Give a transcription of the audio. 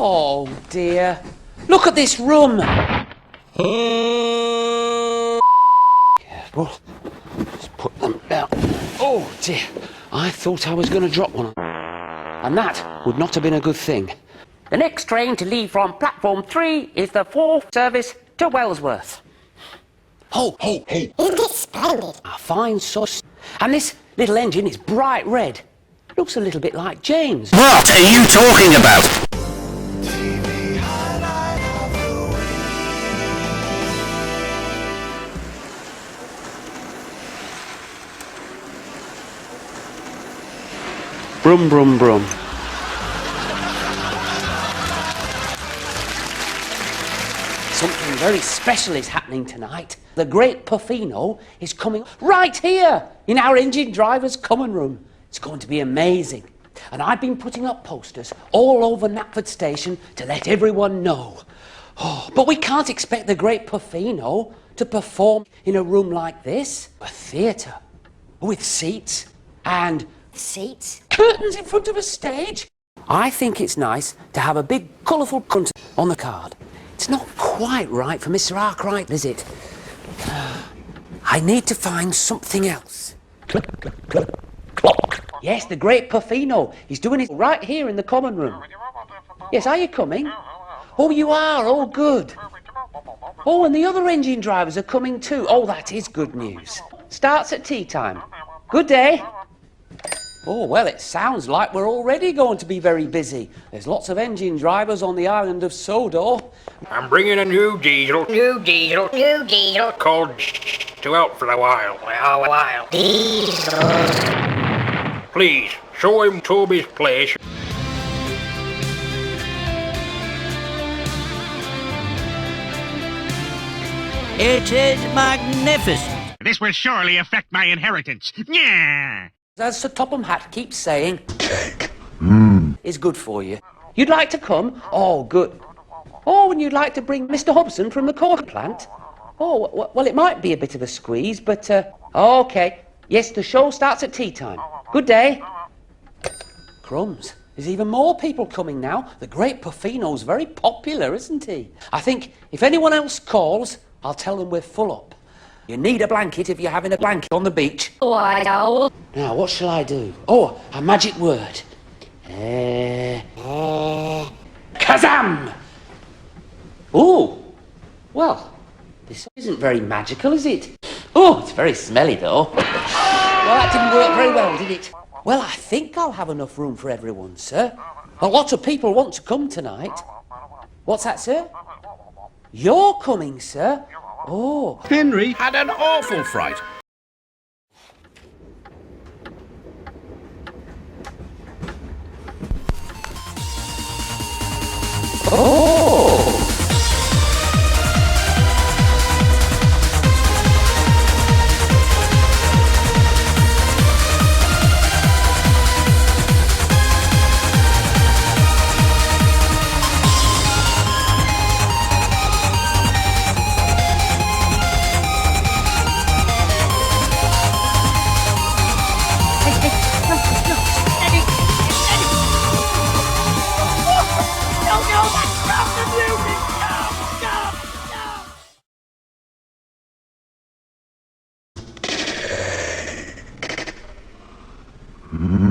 Oh dear. Look at this room. Careful. Just put them down. Oh dear. I thought I was going to drop one. And that would not have been a good thing. The next train to leave from platform 3 is the 4th service to Wellsworth. Oh, hey, hey. Isn't it splendid? A fine sauce. And this little engine is bright red. Looks a little bit like James. What are you talking about? Brum, brum, brum. Something very special is happening tonight. The great Puffino is coming right here in our engine driver's common room. It's going to be amazing. And I've been putting up posters all over Knapford Station to let everyone know. Oh, but we can't expect the great Puffino to perform in a room like this. A theatre with seats and curtains in front of a stage. I think it's nice to have a big colourful cunt on the card. It's not quite right for Mr. Arkwright, is it? I need to find something else. Yes, the great Puffino. He's doing it right here in the common room. Yes, are you coming? Oh, you are. Oh, good. Oh, and the other engine drivers are coming too. Oh, that is good news. Starts at tea time. Good day. Oh, well, it sounds like we're already going to be very busy. There's lots of engine drivers on the island of Sodor. I'm bringing a new diesel called to out for a while. Please, show him Toby's place. It is magnificent. This will surely affect my inheritance. Yeah. As Sir Topham Hatt keeps saying, cake is good for you. You'd like to come? Oh, good. Oh, and you'd like to bring Mr. Hobson from the cork plant? Oh, well, it might be a bit of a squeeze, but, okay. Yes, the show starts at tea time. Good day. Crumbs. There's even more people coming now. The great Puffino's very popular, isn't he? I think if anyone else calls, I'll tell them we're full up. You need a blanket if you're having a blanket on the beach. White owl. Now, what shall I do? Oh, a magic word. Kazam! Oh, well, this isn't very magical, is it? Oh, it's very smelly, though. Well, that didn't work very well, did it? Well, I think I'll have enough room for everyone, sir. A lot of people want to come tonight. What's that, sir? You're coming, sir? Oh. Henry had an awful fright. Oh! Mm.